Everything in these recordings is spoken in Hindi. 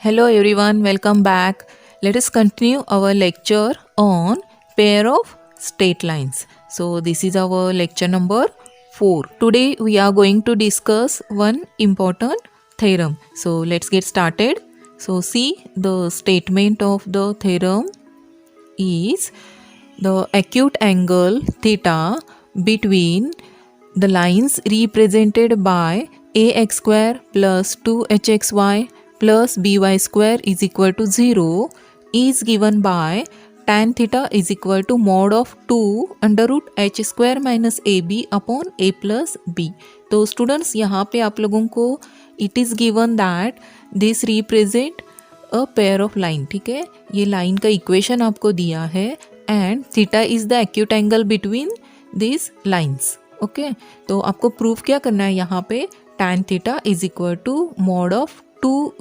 Hello everyone, welcome back. Let us continue our lecture on pair of straight lines. So this is our lecture number 4. Today we are going to discuss one important theorem. So let's get started. So see, the statement of the theorem is the acute angle theta between the lines represented by ax square plus 2hxy plus by square is equal to 0 is given by tan theta is equal to mod of 2 under root H square minus A B upon A plus B. तो स्टूडेंट्स यहाँ पे आप लोगों को it is given that this represent a pair of line. ठीक है, ये लाइन का इक्वेशन आपको दिया है and theta is the acute angle between this lines. Okay, तो आपको प्रूफ क्या करना है यहाँ पे, tan theta is equal to mod of 2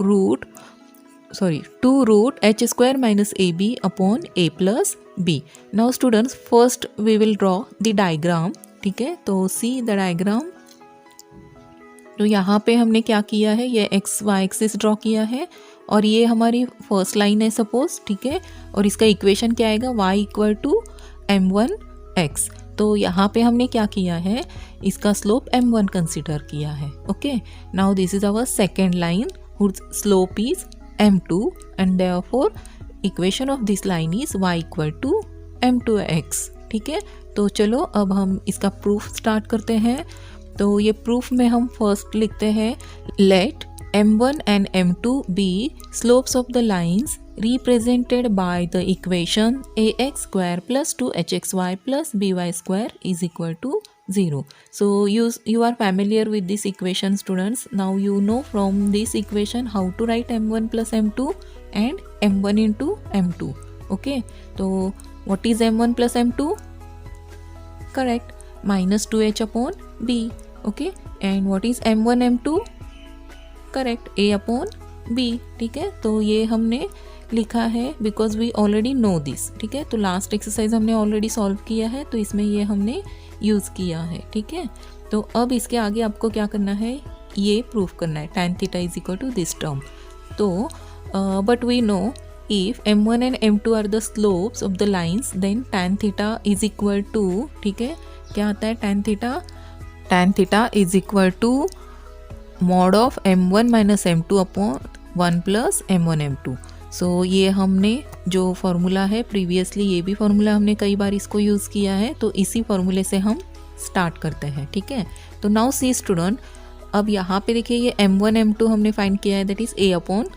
root h square minus ab upon a plus b. Now students, first we will draw the diagram. ठीक है, तो see the diagram. तो यहाँ पे हमने क्या किया है, ये एक्स वाई एक्सिस ड्रॉ किया है और ये हमारी फर्स्ट लाइन है सपोज. ठीक है, और इसका इक्वेशन क्या आएगा, y इक्वल टू m1x. तो यहाँ पे हमने क्या किया है, इसका स्लोप m1 कंसिडर किया है. Okay, now this is our second line whose slope is m2 and therefore equation of this line is y equal to m2x. ठीक है, तो चलो अब हम इसका प्रूफ स्टार्ट करते हैं. तो ये प्रूफ में हम फर्स्ट लिखते हैं, late m1 and m2 be slopes of the lines represented by the equation ax square plus 2hxy plus by square is equal to 0. So you are familiar with this equation students. Now you know from this equation how to write m1 plus m2 and m1 into m2. Okay, so what is m1 plus m2? Correct, minus 2h upon b. Okay, and what is m1 m2? Correct, a upon b. ठीक है, तो ये हमने लिखा है because we already know this. ठीक है, तो लास्ट एक्सरसाइज हमने ऑलरेडी सॉल्व किया है तो इसमें ये हमने यूज़ किया है. ठीक है, तो अब इसके आगे आपको क्या करना है, ये प्रूफ करना है tan theta is equal to this term. तो but we know if m1 and m2 are the slopes of the lines then tan theta is equal to, ठीक है, क्या आता है tan theta is equal to mod of m1 minus m2 upon 1 plus m1 m2. So ये हमने जो फार्मूला है प्रीवियसली, ये भी फार्मूला हमने कई बार इसको यूज़ किया है, तो इसी फार्मूले से हम स्टार्ट करते हैं. ठीक है, तो नाउ सी स्टूडेंट, अब यहाँ पे देखिए ये m1 m2 हमने फाइंड किया है, that is a upon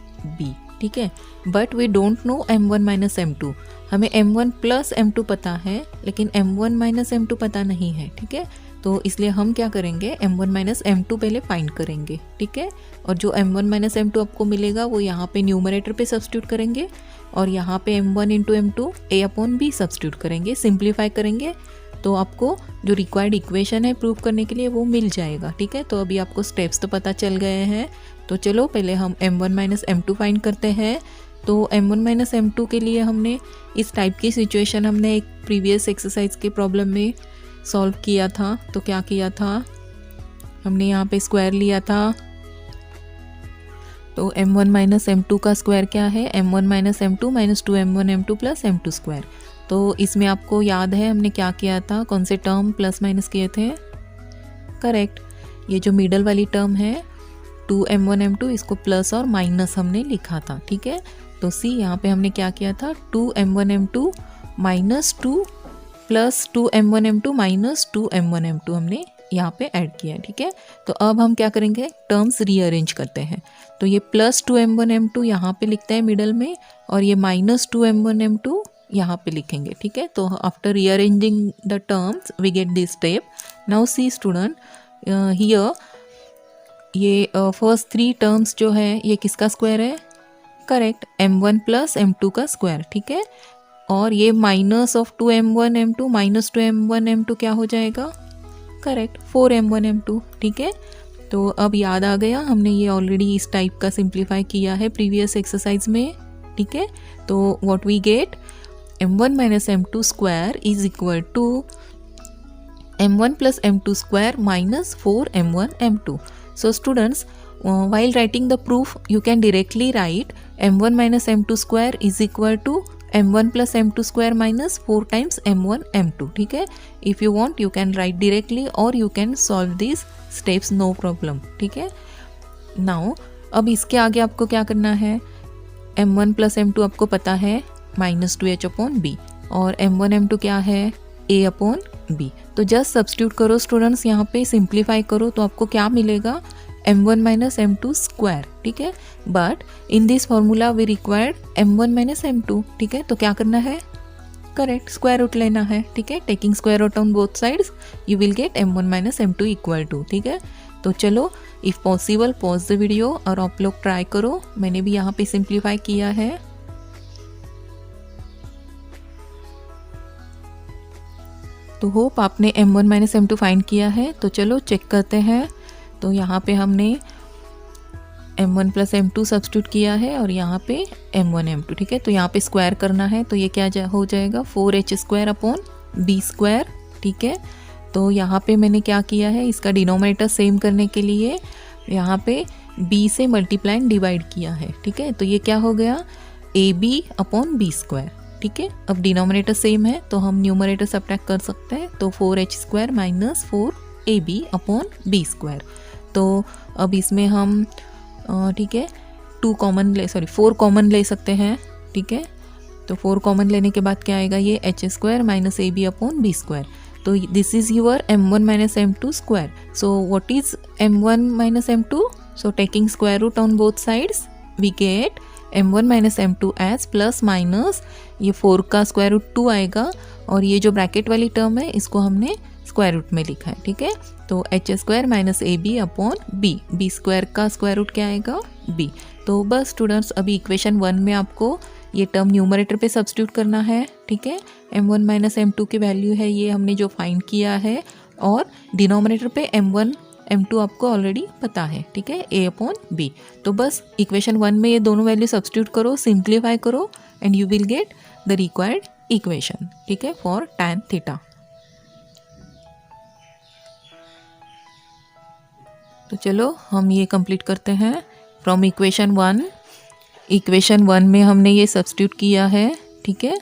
b. ठीक है, but we don't know m1 minus m2. हमें m1 प्लस m2 पता है लेकिन m1 माइनस m2 पता नहीं है. ठीक है, तो इसलिए हम क्या करेंगे, m1 माइनस m2 पहले फाइंड करेंगे. ठीक है, और जो m1 माइनस m2 आपको मिलेगा वो यहाँ पे न्यूमरेटर पे सब्स्टिट्यूट करेंगे और यहाँ पे m1 into m2 a upon b substitute करेंगे, सिंप्लीफाई करेंगे तो आपको जो रिक्वायर्ड इक्वेशन है प्रूव करने के लिए वो मिल जाएगा. ठीक है, तो अभी आपको स्टेप्स तो पता चल गए हैं. तो चलो पहले हम m1 माइनस m2 फाइंड करते हैं. तो m1 माइनस m2 के लिए हमने इस टाइप की सिचुएशन हमने एक प्रीवियस एक्सरसाइज के प्रॉब्लम में सॉल्व किया था. तो क्या किया था, हमने यहाँ पे स्क्वायर लिया था. तो m1 माइनस m2 का स्क्वायर क्या है, m1 minus m2 minus 2m1 m2 plus m2 square. तो इसमें आपको याद है हमने क्या किया था, कौन से टर्म प्लस माइनस किए थे. करेक्ट, ये जो मिडल वाली टर्म है 2m1 m2, इसको प्लस और माइनस हमने लिखा था. ठीक है, तो सी यहाँ पे हमने क्या किया था, 2m1 m2 minus 2 plus 2m1 m2 minus 2m1 m2 हमने यहाँ पे ऐड किया है. ठीक है, तो अब हम क्या करेंगे, टर्म्स रीअरेंज करते हैं. तो ये प्लस 2m1 m2 यहाँ पे लिखते हैं मिडल में और ये माइनस 2m1 m2 यहाँ पे लिखेंगे. ठीक है, तो after rearranging the terms we get this step. Now see student, here ये फर्स्ट 3 टर्म्स जो है ये किसका स्क्वायर है, करेक्ट, m1 प्लस m2 का स्क्वायर. ठीक है, और ये minus of 2m1 m2 minus 2m1 m2 क्या हो जाएगा, करेक्ट, 4m1 m2. ठीक है, तो अब याद आ गया, हमने ये ऑलरेडी इस टाइप का सिंप्लीफाई किया है प्रीवियस एक्सरसाइज में. ठीक है, तो what we get, m1 minus m2 square is equal to m1 plus m2 square minus 4m1 m2. So students, while writing the proof you can directly write m1 minus m2 square is equal to m1 plus m2 square minus 4 times m1 m2, ठीक है। If you want you can write directly और you can solve this steps, no problem, ठीक है। नाउ अब इसके आगे आपको क्या करना है, m1 प्लस m2 आपको पता है -2h अपॉन b, और m1 m2 क्या है, a अपॉन b। तो जस्ट सब्स्टिट्यूट करो स्टूडेंट्स, यहाँ पे सिंप्लीफाई करो तो आपको क्या मिलेगा, m1 माइनस m2 स्क्वायर, ठीक है। But in this formula we required m1 minus m2, ठीक है। तो क्या करना है, करेक्ट, स्क्वायर रूट लेना है, ठीक है। Taking square root on both sides you will get m1 minus m2 equal to, ठीक है। तो चलो if possible pause the video और आप लोग ट्राई करो। मैंने भी यहाँ पे सिंप्लीफाई किया है। तो होप आपने m1 माइनस m2 फाइंड किया है। तो चलो चेक करते हैं। तो यहाँ पे हमने m1 प्लस m2 सब्स्टिट्यूट किया है और यहाँ पे m1 m2, ठीक है। तो यहाँ पे स्क्वायर करना है, तो ये क्या हो जाएगा, 4h square upon b square, ठीक है। तो यहाँ पे मैंने क्या किया है, इसका डिनोमिनेटर सेम करने के लिए यहाँ पे b से मल्टीप्लाई एंड डिवाइड किया है, ठीक है। तो ये क्या हो गया, ab अपॉन b स्क्वायर, ठीक है। अब डिनोमिनेटर सेम है तो हम न्यूमरेटर सब्ट्रैक्ट कर सकते हैं। तो 4h square minus 4ab upon b square. तो अब इसमें हम ठीक है 4 कॉमन ले सकते हैं, ठीक है। तो 4 कॉमन लेने के बाद क्या आएगा, ये h square minus ab upon b square. तो this is your m1 minus m2 square. So what is m1 minus m2, so taking square root on both sides we get m1 minus m2 as plus minus ये 4 का स्क्वायर रूट 2 आएगा, और ये जो ब्रैकेट वाली टर्म है इसको हमने स्क्वायर रूट में लिखा है, ठीक है। तो h square minus ab upon b square का स्क्वायर रूट क्या आएगा, b। तो बस स्टूडेंट्स अभी इक्वेशन 1 में आपको ये टर्म न्यूमरेटर पे सब्स्टिट्यूट करना है, ठीक है। m1 माइनस m2 की वैल्यू है ये हमने जो फाइंड किया है, और डिनोमिनेटर पे m1 m2 आपको ऑलरेडी पता है, ठीक है, a अपॉन b। तो बस इक्वेशन 1 में ये दोनों वैल्यू सब्स्टिट्यूट करो, सिंप्लीफाई करो and you will get the required equation, ठीक है, फॉर tan थीटा। तो चलो हम ये कंप्लीट करते हैं फ्रॉम इक्वेशन 1। इक्वेशन 1 में हमने ये सब्स्टिट्यूट किया है, ठीक है।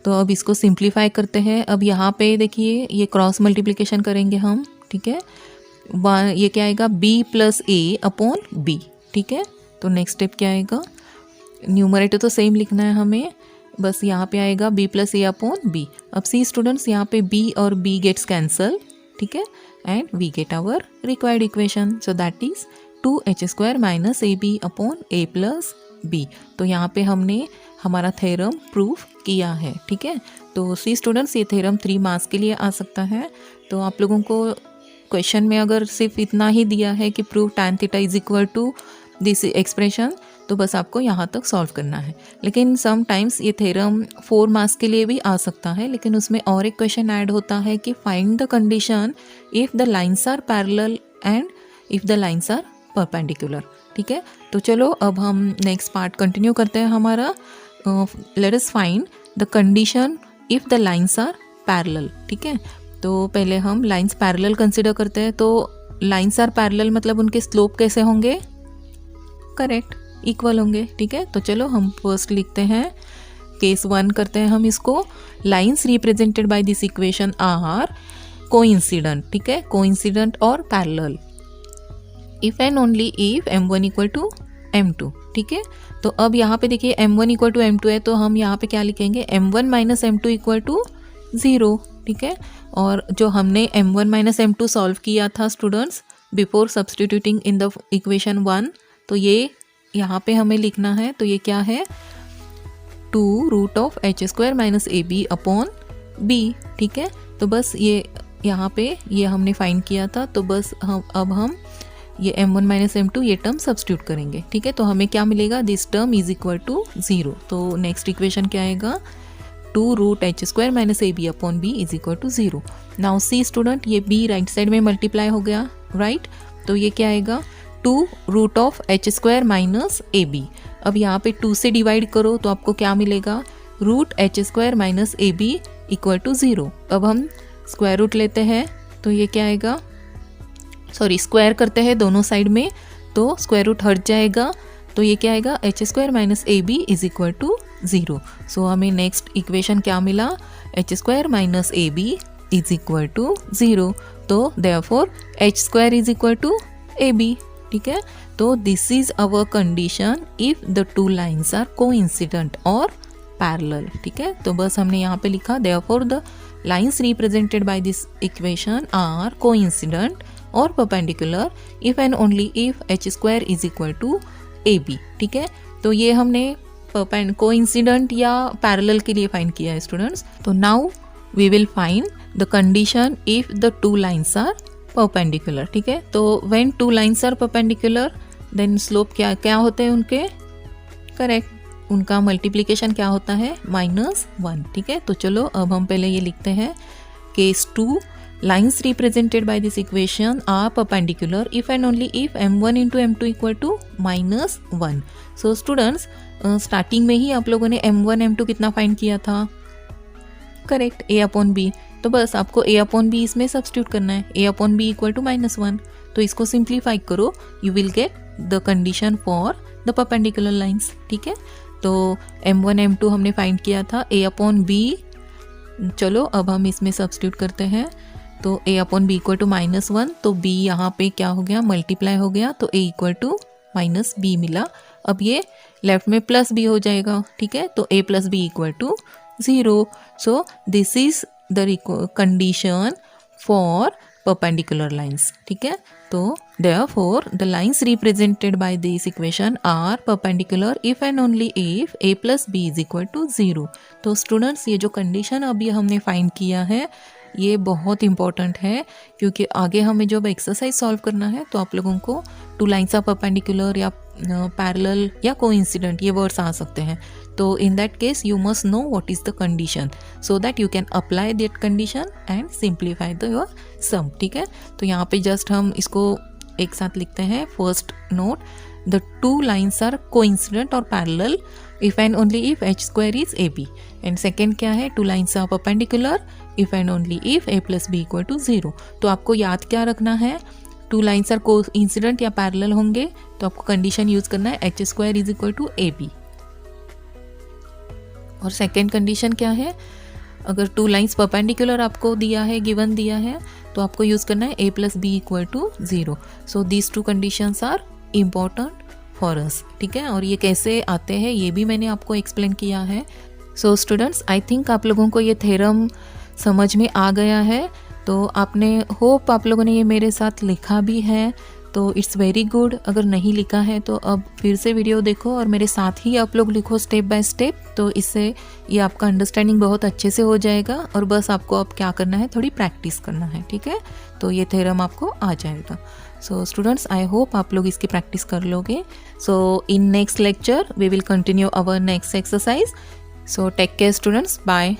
तो अब इसको सिंप्लीफाई करते हैं। अब यहाँ पे देखिए ये क्रॉस मल्टीप्लिकेशन करेंगे हम, ठीक है। ये क्या आएगा, b plus a upon b, ठीक है। तो नेक्स्ट स्टेप क्या आएगा, न्यूमरेटर तो सेम लिखना है हमें, बस यहाँ पे आएगा b plus a upon b। अब सी स्टूडेंट्स यहाँ पे b और b गेट्स कैंसल, ठीक है, and we get our required equation. So that is 2h square minus ab upon a plus b। तो यहाँ पे हमने हमारा थ्योरम प्रूफ किया है, ठीक है। तो सी स्टूडेंट्स ये थ्योरम 3 मार्क्स के लिए आ सकता है। तो आप लोगों को क्वेश्चन में अगर सिर्फ इतना ही दिया है कि prove tan theta is equal to this expression, तो बस आपको यहाँ तक सॉल्व करना है। लेकिन सम टाइम्स ये थ्योरम 4 मार्क्स के लिए भी आ सकता है, लेकिन उसमें और एक क्वेश्चन ऐड होता है कि find the condition if the lines are parallel and if the lines are perpendicular, ठीक है। तो चलो अब हम नेक्स्ट पार्ट कंटिन्यू करते हैं हमारा। Let us find the condition if the lines are parallel, ठीक है। तो पहले हम लाइन्स पैरेलल कंसिडर करते हैं। तो लाइन्स आर पैरेलल मतलब उनके स्लोप कैसे होंगे, करेक्ट, इक्वल होंगे, ठीक है। तो चलो हम फर्स्ट लिखते हैं, केस 1 करते हैं हम इसको। Lines represented by this equation are coincident, ठीक है, कोइंसिडेंट और parallel if and only if m1 equal to m2, ठीक है। तो अब यहाँ पे देखिए m1 इक्वल टू m2 है, तो हम यहाँ पे क्या लिखेंगे, m1 minus m2 equal to 0, ठीक है। और जो हमने m1 माइनस m2 सॉल्व किया था students before substituting in the equation 1, तो ये यहाँ पे हमें लिखना है। तो ये क्या है, 2 root of h square minus ab upon b, ठीक है। तो बस ये यहाँ पे ये हमने फाइंड किया था, तो बस हम ये m1 माइनस m2 ये टर्म सब्स्टिट्यूट करेंगे, ठीक है। तो हमें क्या मिलेगा, this term is equal to 0। तो नेक्स्ट इक्वेशन क्या आएगा, 2 root h square minus ab upon b is equal to 0। Now see student ये b राइट साइड में मल्टीप्लाई हो गया, राइट। तो ये क्या आएगा, 2 root of h square minus ab। अब यहाँ पे 2 से डिवाइड करो तो आपको क्या मिलेगा, root h square minus ab equal to 0। अब हम स्क्वायर रूट लेते हैं, तो ये क्या आएगा, सॉरी स्क्वायर करते हैं दोनों साइड में, तो स्क्वायर रूट हट जाएगा, तो ये क्या आएगा, H square minus A B is equal to 0। So हमें नेक्स्ट इक्वेशन क्या मिला, H square minus A B is equal to 0। तो therefore H square is equal to A B. ठीक है, तो this is our condition if the two lines are coincident और पैरेलल। ठीक है, तो बस हमने यहाँ पे लिखा therefore the lines represented by this equation are coincident और perpendicular if and only if H square is equal to A B. ठीक है, तो ये हमने कोइंसिडेंट या पैरेलल के लिए फाइंड किया है स्टूडेंट्स। तो now we will find the condition if the two lines are perpendicular. ठीक है, तो when two lines are perpendicular then slope क्या क्या होते हैं उनके, करेक्ट, उनका मल्टीप्लिकेशन क्या होता है, -1। ठीक है, तो चलो अब हम पहले ये लिखते हैं, case 2 lines represented by this equation are perpendicular if and only if m1 into m2 equal to -1। so students starting में ही आप लोगों ने m1 m2 कितना फाइंड किया था, करेक्ट, a अपॉन b। तो बस आपको a अपॉन b इसमें सब्स्टिट्यूट करना है, a upon b equal to -1। तो इसको सिंप्लीफाई करो, you will get the condition for the perpendicular lines. ठीक है, तो m1 m2 हमने फाइंड किया था, a अपॉन b, चलो अब हम इसमें सब्स्टिट्यूट करते हैं। तो a upon B equal to -1, तो b यहाँ पे क्या हो गया, मल्टीप्लाई हो गया, तो a इक्वल टू -b मिला। अब ये लेफ्ट में प्लस b हो जाएगा। ठीक है, तो a plus B equal to 0। So this is the condition for perpendicular lines. ठीक है, तो therefore the lines represented by this equation are perpendicular if and only if a plus B is equal to 0। तो स्टूडेंट्स ये जो कंडीशन अभी हमने फाइंड किया है ये बहुत इंपॉर्टेंट है, क्योंकि आगे हमें जब एक्सरसाइज सॉल्व करना है तो आप लोगों को टू लाइन्स आर परपेंडिकुलर या पैरेलल या कोइंसिडेंट ये वर्ड्स आ सकते हैं। तो in that case you must know what is the condition so that you can apply that condition and simplify the your sum. ठीक है, तो यहाँ पे जस्ट हम इसको एक साथ लिखते हैं। First note, the two lines are coincident और parallel if and only if h square is ab, and second क्या है, two lines are perpendicular if and only if a plus b equal to 0। तो आपको याद क्या रखना है, टू लाइन्स आर कोइंसिडेंट या पैरेलल होंगे तो आपको कंडीशन यूज करना है h square is equal to A B. और सेकेंड कंडीशन क्या है, अगर टू लाइन्स परपेंडिकुलर आपको दिया है, गिवन दिया है, तो आपको यूज करना है a plus B equal to 0। So these two conditions are important for us. ठीक है, और ये कैसे आते हैं ये भी मैंने आपको एक्सप्लेन किया है। सो स्टूडेंट्स आई थिंक आप लोगों को ये थ्योरम समझ में आ गया है। तो आपने होप आप लोगों ने ये मेरे साथ लिखा भी है, तो इट्स वेरी गुड। अगर नहीं लिखा है तो अब फिर से वीडियो देखो और मेरे साथ ही आप लोग लिखो स्टेप बाय स्टेप, तो इससे ये आपका अंडरस्टैंडिंग बहुत अच्छे से हो जाएगा। और बस आपको अब क्या करना है, थोड़ी प्रैक्टिस करना है। ठीक है, तो ये थ्योरम आपको आ जाएगा। सो स्टूडेंट्स आई होप आप लोग इसकी प्रैक्टिस कर लोगे। So in next lecture we will continue our next exercise. So take care students, bye.